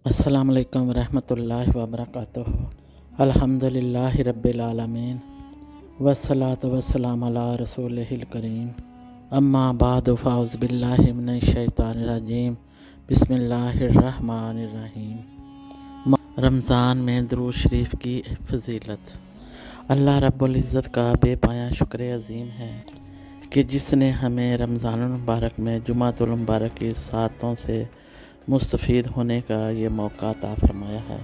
السلام علیکم ورحمۃ اللہ وبرکاتہ۔ الحمدللہ رب العالمین والصلاۃ والسلام علی رسولہ الکریم، اما بعد فاعوذ باللہ من الشیطان الرجیم، بسم اللہ الرحمن الرحیم۔ رمضان میں درود شریف کی فضیلت۔ اللہ رب العزت کا بے پایہ شکر عظیم ہے کہ جس نے ہمیں رمضان المبارک میں جمعۃ المبارک کی ساعتوں سے مستفید ہونے کا یہ موقع عطا فرمایا ہے۔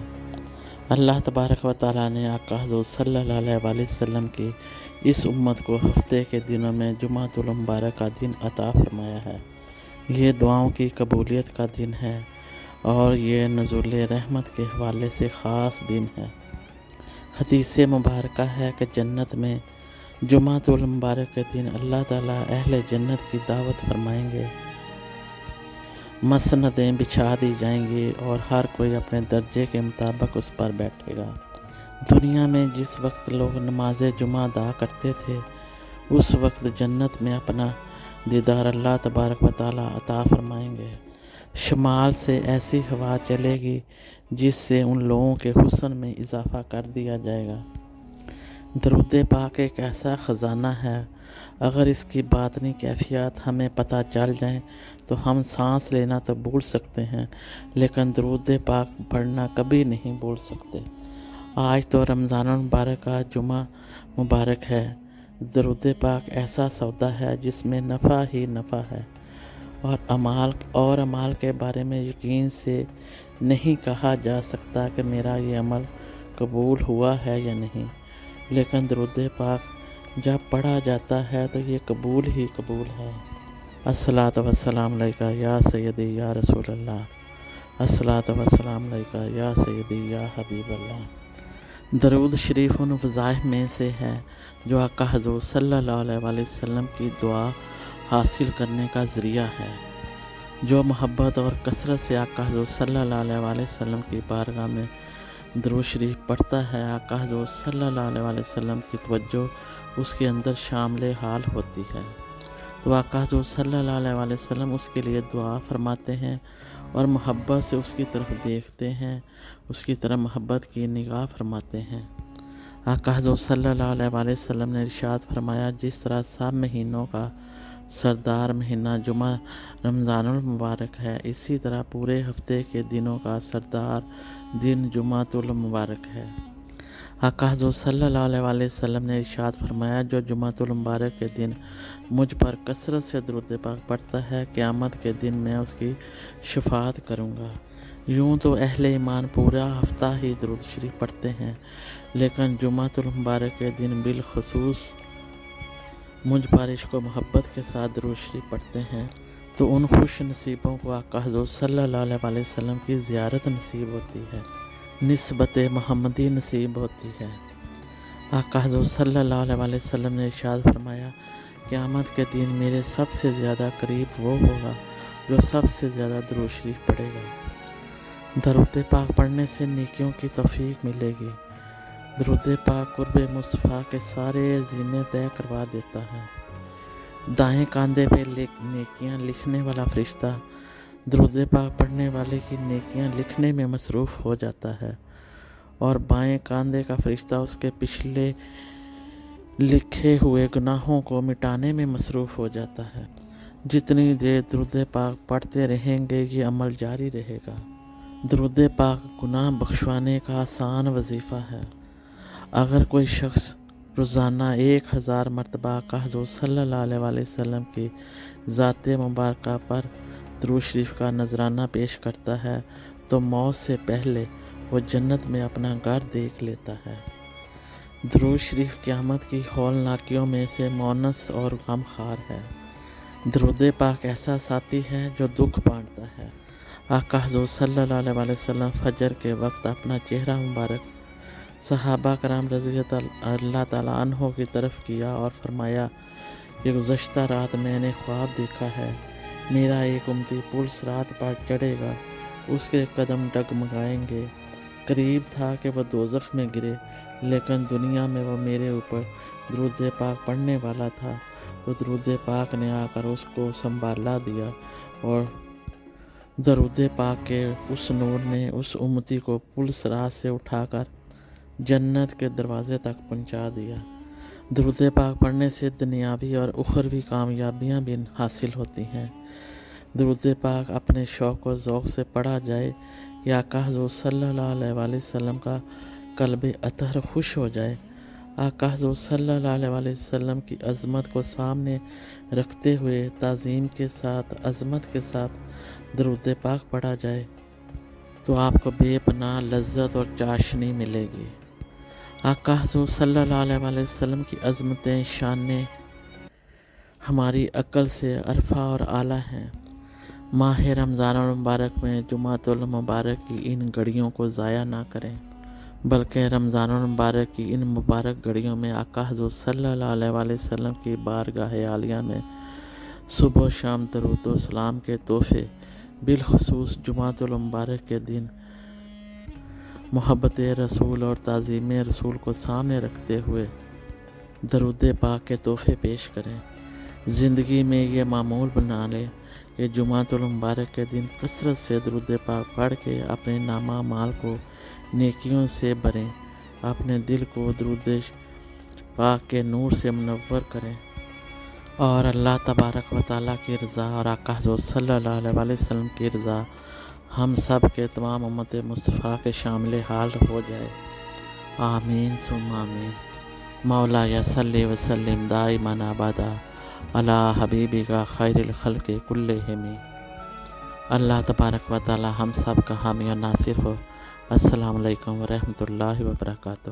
اللہ تبارک و تعالیٰ نے آقا حضور صلی اللہ علیہ وآلہ وسلم کی اس امت کو ہفتے کے دنوں میں جمعۃ المبارک کا دن عطا فرمایا ہے۔ یہ دعاؤں کی قبولیت کا دن ہے اور یہ نزول رحمت کے حوالے سے خاص دن ہے۔ حدیث مبارکہ ہے کہ جنت میں جمعۃ المبارک کے دن اللہ تعالیٰ اہل جنت کی دعوت فرمائیں گے، مسندیں بچھا دی جائیں گی اور ہر کوئی اپنے درجے کے مطابق اس پر بیٹھے گا۔ دنیا میں جس وقت لوگ نماز جمعہ ادا کرتے تھے، اس وقت جنت میں اپنا دیدار اللہ تبارک و تعالیٰ عطا فرمائیں گے۔ شمال سے ایسی ہوا چلے گی جس سے ان لوگوں کے حسن میں اضافہ کر دیا جائے گا۔ درود پاک ایک ایسا خزانہ ہے، اگر اس کی باطنی کیفیات ہمیں پتہ چل جائیں تو ہم سانس لینا تو بھول سکتے ہیں، لیکن درود پاک پڑھنا کبھی نہیں بھول سکتے۔ آج تو رمضان المبارک کا جمعہ مبارک ہے۔ درود پاک ایسا سودا ہے جس میں نفع ہی نفع ہے، اور اعمال کے بارے میں یقین سے نہیں کہا جا سکتا کہ میرا یہ عمل قبول ہوا ہے یا نہیں، لیکن درود پاک جب پڑھا جاتا ہے تو یہ قبول ہی قبول ہے۔ الصلاۃ والسلام علیکہ یا سیدی یا رسول اللہ، الصلاۃ والسلام علیکہ یا سیدی یا حبیب اللہ۔ درود شریف ان وظائف میں سے ہے جو آقا حضور صلی اللہ علیہ وآلہ وسلم کی دعا حاصل کرنے کا ذریعہ ہے۔ جو محبت اور کثرت سے آقا حضور صلی اللہ علیہ وآلہ وسلم کی بارگاہ میں درود شریف پڑھتا ہے، آقا حضور صلی اللہ علیہ وآلہ وسلم کی توجہ اس کے اندر شامل حال ہوتی ہے، تو آقا حضور صلی اللہ علیہ وآلہ وسلم اس کے لیے دعا فرماتے ہیں اور محبت سے اس کی طرف دیکھتے ہیں، اس کی طرف محبت کی نگاہ فرماتے ہیں۔ آقا حضور صلی اللہ علیہ وآلہ وسلم نے ارشاد فرمایا، جس طرح سب مہینوں کا سردار مہینہ جمعہ رمضان المبارک ہے، اسی طرح پورے ہفتے کے دنوں کا سردار دن جمعۃ المبارک ہے۔ آقا حضور صلی اللہ علیہ وآلہ وسلم نے ارشاد فرمایا، جو جمعۃ المبارک کے دن مجھ پر کثرت سے درود پاک پڑھتا ہے، قیامت کے دن میں اس کی شفاعت کروں گا۔ یوں تو اہل ایمان پورا ہفتہ ہی درود شریف پڑھتے ہیں، لیکن جمعۃ المبارک کے دن بالخصوص مجھ پر عشق و محبت کے ساتھ درود شریف پڑھتے ہیں، تو ان خوش نصیبوں کو آقا حضور صلی اللہ علیہ وآلہ وسلم کی زیارت نصیب ہوتی ہے، نسبت محمدی نصیب ہوتی ہے۔ آقا حضور صلی اللہ علیہ وآلہ وسلم نے ارشاد فرمایا، قیامت کے دن میرے سب سے زیادہ قریب وہ ہوگا جو سب سے زیادہ درود شریف پڑھے گا۔ درود پاک پڑھنے سے نیکیوں کی توفیق ملے گی۔ درود پاک قرب مصطفیٰ کے سارے زینے طے کروا دیتا ہے۔ دائیں کاندھے پہ نیکیاں لکھنے والا فرشتہ درود پاک پڑھنے والے کی نیکیاں لکھنے میں مصروف ہو جاتا ہے، اور بائیں کاندھے کا فرشتہ اس کے پچھلے لکھے ہوئے گناہوں کو مٹانے میں مصروف ہو جاتا ہے۔ جتنی دیر درود پاک پڑھتے رہیں گے یہ عمل جاری رہے گا۔ درود پاک گناہ بخشوانے کا آسان وظیفہ ہے۔ اگر کوئی شخص روزانہ 1000 مرتبہ آقا حضور صلی اللہ علیہ وآلہ وسلم کی ذات مبارکہ پر درود شریف کا نذرانہ پیش کرتا ہے تو موت سے پہلے وہ جنت میں اپنا گھر دیکھ لیتا ہے۔ درود شریف قیامت کی ہولناکیوں میں سے مونس اور غمخوار ہے۔ درود پاک ایسا ساتھی ہے جو دکھ بانٹتا ہے۔ آقا حضور صلی اللہ علیہ وآلہ وسلم فجر کے وقت اپنا چہرہ مبارک صحابہ کرام رضی اللہ تعالیٰ عنہ کی طرف کیا اور فرمایا کہ گزشتہ رات میں نے خواب دیکھا ہے، میرا ایک امتی پل صراط پر چڑھے گا، اس کے قدم ڈگمگائیں گے، قریب تھا کہ وہ دوزخ میں گرے، لیکن دنیا میں وہ میرے اوپر درود پاک پڑھنے والا تھا، تو درود پاک نے آ کر اس کو سنبھالا دیا اور درود پاک کے اس نور نے اس امتی کو پلس راہ سے اٹھا کر جنت کے دروازے تک پہنچا دیا۔ درود پاک پڑھنے سے دنیاوی اور اخروی کامیابیاں بھی حاصل ہوتی ہیں۔ درود پاک اپنے شوق و ذوق سے پڑھا جائے یا آقا حضور صلی اللہ علیہ وآلہ وسلم کا قلب اطہر خوش ہو جائے۔ آقا حضور صلی اللہ علیہ وآلہ وسلم کی عظمت کو سامنے رکھتے ہوئے تعظیم کے ساتھ عظمت کے ساتھ درود پاک پڑھا جائے تو آپ کو بے پناہ لذت اور چاشنی ملے گی۔ آقا حضور صلی اللہ علیہ وآلہ وسلم کی عظمتیں شانیں ہماری عقل سے عرفہ اور اعلیٰ ہیں۔ ماہ رمضان المبارک میں جمعۃ المبارک کی ان گھڑیوں کو ضائع نہ کریں، بلکہ رمضان المبارک کی ان مبارک گھڑیوں میں آقا حضور صلی اللہ علیہ وآلہ وسلم کی بارگاہ عالیہ میں صبح و شام درود و سلام کے تحفے، بالخصوص جمعۃ المبارک کے دن محبت رسول اور تعظیم رسول کو سامنے رکھتے ہوئے درود پاک کے تحفے پیش کریں۔ زندگی میں یہ معمول بنا لیں کہ جمعۃ المبارک کے دن کثرت سے درود پاک پڑھ کے اپنے نامہ مال کو نیکیوں سے بھریں، اپنے دل کو درود پاک کے نور سے منور کریں اور اللہ تبارک و تعالیٰ کی رضا اور آقا حضور صلی اللہ علیہ وآلہ وسلم کی رضا ہم سب کے تمام امت مصطفیٰ کے شامل حال ہو جائے۔ آمین ثم آمین۔ مولا یا صلی وسلم دائما ابدا علی حبیبک خیر الخلق کلہم۔ اللہ تبارک و تعالی ہم سب کا حامی و ناصر ہو۔ السلام علیکم ورحمۃ اللہ وبرکاتہ۔